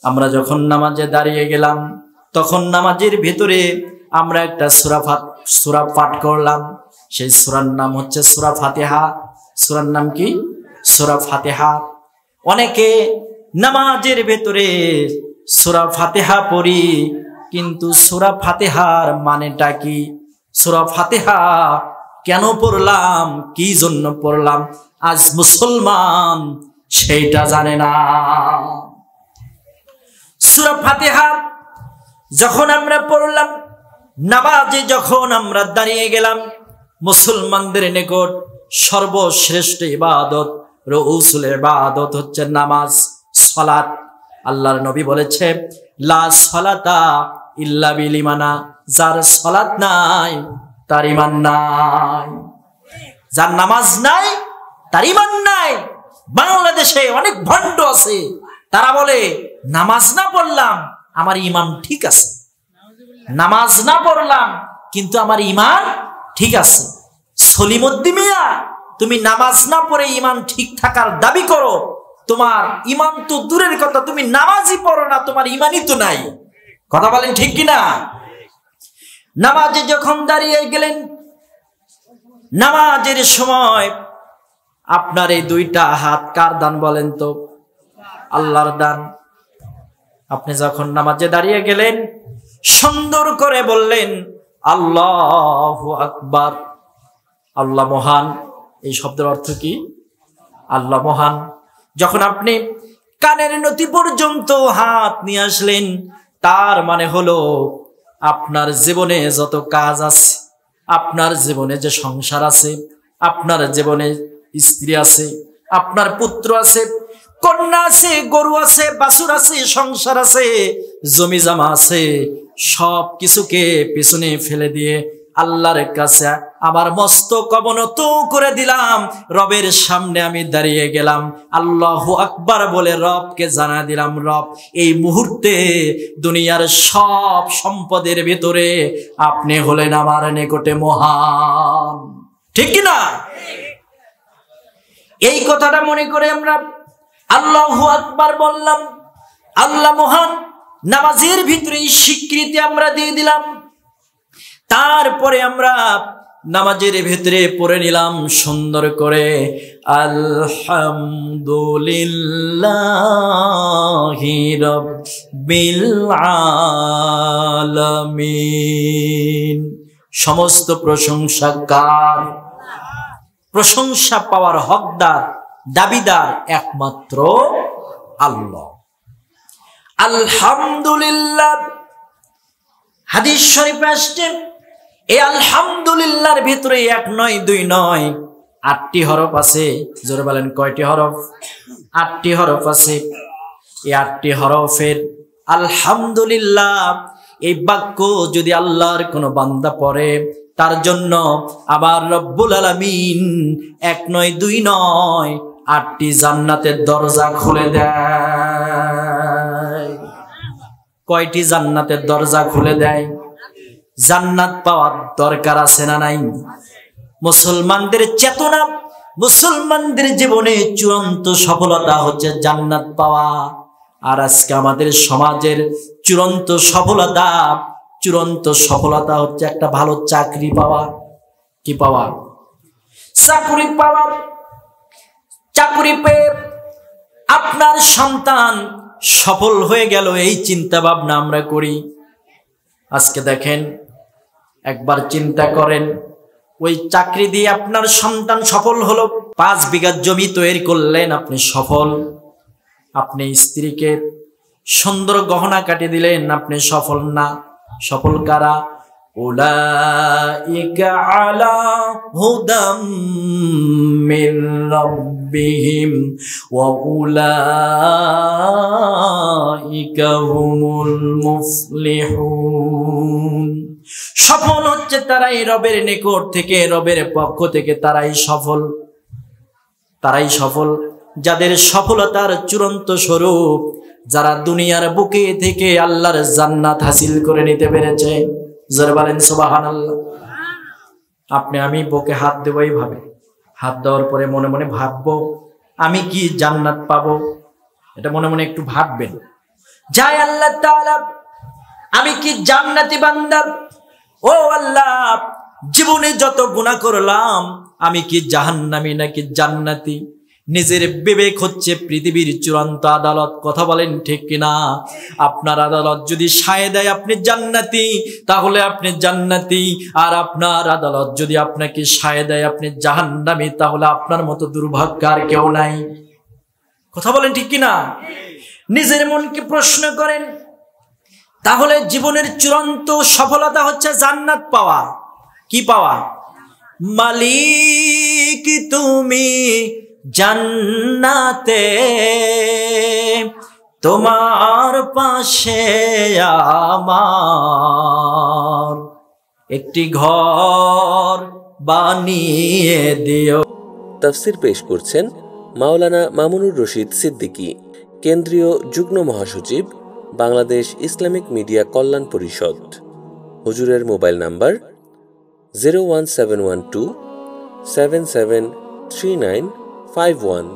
আমরা যখন নামাজে দাঁড়িয়ে গেলাম তখন নামাজের ভিতরে আমরা একটা সূরা পাঠ করলাম। সেই সূরার নাম হচ্ছে সূরা ফাতিহা। সূরার নাম কি? সূরা ফাতিহা। অনেকে নামাজের ভেতরে সূরা ফাতিহা পড়ি, কিন্তু সূরা ফাতিহার মানেটা কি? সূরা ফাতিহা কেন পড়লাম, কি জন্য পড়লাম, আজ মুসলমান সেইটা জানে না। সূরা ফাতিহা যখন আমরা পড়লাম, নামাজে যখন আমরা দাঁড়িয়ে গেলাম, মুসলমানদের নিকট সর্বশ্রেষ্ঠ ইবাদত, রউসুল ইবাদত হচ্ছে নামাজ, সালাত। আল্লাহর নবী বলেছে, লা সালাতা ইল্লা বিল ঈমান, যার সালাত নাই তার ঈমান নাই। যার নামাজ নাই তার ঈমান নাই। বাংলাদেশে অনেক ভণ্ড আছে, তারা বলে নামাজ না পড়লাম আমার ঈমান ঠিক আছে, নামাজ না পড়লাম কিন্তু আমার ঈমান ঠিক আছে। সলিমুদ্দিন মিয়া, তুমি নামাজ না পড়ে ঈমান ঠিক থাকার দাবি করো, তোমার ঈমান তো দূরের কথা, তুমি নামাজই পড়ো না, তোমার ঈমানই তো নাই। কথা বলেন ঠিক কিনা? নামাজে যখন দাঁড়িয়ে গেলেন, নামাজের সময় আপনার এই দুইটা হাত কার দান বলেন তো? আল্লাহর দান। আপনি যখন নামাজে দাঁড়িয়ে গেলেন, সুন্দর করে বললেন আল্লাহু আকবার। আল্লাহ মহান, এই শব্দের অর্থ কি? আল্লাহ মহান। যখন আপনি কানের নতি পর্যন্ত হাত নিয়ে আসলেন, তার মানে হলো আপনার জীবনে যত কাজ আছে, আপনার জীবনে যে সংসার আছে, আপনার জীবনে স্ত্রী আছে, আপনার পুত্র আছে, কন্যা আছে, গরু আছে, বাছুর আছে, সংসার আছে, জমি জমা আছে, সব কিছুকে পিছনে ফেলে দিয়ে আল্লাহর কাছে আমার মস্তক অবনত করে দিলাম, রবের সামনে আমি দাঁড়িয়ে গেলাম, আল্লাহু আকবার বলে রবকে জানা দিলাম, রব এই মুহূর্তে দুনিয়ার সব সম্পদের ভিতরে আপনি হলেন আমার নিকটে মহান। ঠিক কিনা? এই কথাটা মনে করে আমরা আল্লাহু আকবার বললাম, আল্লাহ মহান। নামাজের ভিতরে স্বীকৃতি আমরা দিয়ে দিলাম। তারপরে আমরা নামাজের ভিতরে পড়ে নিলাম সুন্দর করে আলহামদুলিল্লাহি রাব্বিল আলামিন। সমস্ত প্রশংসা কার? প্রশংসা পাওয়ার হকদার, দাবিদার একমাত্র আল্লাহ। আলহামদুলিল্লাহ। হাদিস শরীফে আসছে, এই আলহামদুলিল্লাহর ভিতরে এক নয়, দুই নয়, 8টি হরফ আছে। জোরে বলেন কয়টি হরফ? 8টি হরফ আছে। এই 8টি হরফের আলহামদুলিল্লাহ এই বাক্য যদি আল্লাহর কোনো বান্দা পড়ে, তার জন্য আবার রব্বুল আলামিন এক নয়, দুই নয়, 8টি জান্নাতের দরজা খুলে দেয়। কয়টি জান্নাতের দরজা খুলে দেয়? জান্নাত পাওয়ার দরকার আছে না নাই? মুসলমানদের চেতনা, মুসলমানদের জীবনে চূড়ান্ত সফলতা হচ্ছে জান্নাত পাওয়া। আর আজকে আমাদের সমাজের চূড়ান্ত সফলতা হচ্ছে একটা ভালো চাকরি পাওয়া। কি পাওয়া? চাকরি পাওয়া। চাকরি পেয়ে আপনার সন্তান সফল হয়ে গেল, এই চিন্তা ভাবনা আমরা করি। আজকে দেখেন, একবার চিন্তা করেন, ওই চাকরি দিয়ে আপনার সন্তান সফল হলো, 5 বিঘা জমি তৈরি করলেন, আপনি সফল। আপনি স্ত্রীকে সুন্দর গহনা কাটিয়ে দিলেন, আপনি সফল না। সফল কারা? উলাইকা আলা হুদাম মির রাব্বিহিম ওয়া উলাইকা হুমুল মুফলিহুন। সফল হচ্ছে তারাই রবের নিকট থেকে, রবের পক্ষ থেকে তারাই সফল। তারাই সফল যাদের সফলতার চূড়ান্ত স্বরূপ, যারা দুনিয়ার বুকে থেকে আল্লাহর জান্নাত হাসিল করে নিতে পেরেছে। জোরে বলেন সুবহানাল্লাহ। আপনি আমি বুকে হাত দেব, এইভাবে হাত দেওয়ার পরে মনে মনে ভাববো আমি কি জান্নাত পাবো, এটা মনে মনে একটু ভাববেন। যায় আল্লাহ তাআলা আমি কি জান্নাতি বান্দা? ও আল্লাহ, জীবনে যত গুনাহ করলাম আমি কি জাহান্নামী নাকি জান্নাতি? নিজের বিবেক হচ্ছে পৃথিবীর চূড়ান্ত আদালত। কথা বলেন ঠিক কিনা? আপনার আদালত যদি সায় দেয় আপনি জান্নাতি, তাহলে আপনি জান্নাতি। আর আপনার আদালত যদি আপনাকে সায় দেয় আপনি জাহান্নামী, তাহলে আপনার মতো দুর্ভাগ্য আর কেউ নাই। কথা বলেন ঠিক কিনা? নিজের মনকে প্রশ্ন করেন। তাহলে জীবনের চূড়ান্ত সফলতা হচ্ছে জান্নাত পাওয়া। কি পাওয়া? মালিক তুমি জান্নাতে, তোমার পাশে আমার একটি ঘর বানিয়ে দিও। তাফসির পেশ করছেন মাওলানা মামুনুর রশিদ সিদ্দিকী, কেন্দ্রীয় যুগ্ম মহাসচিব, বাংলাদেশ ইসলামিক মিডিয়া কল্যাণ পরিষদ। হুজুরের মোবাইল নাম্বার 01712 773951।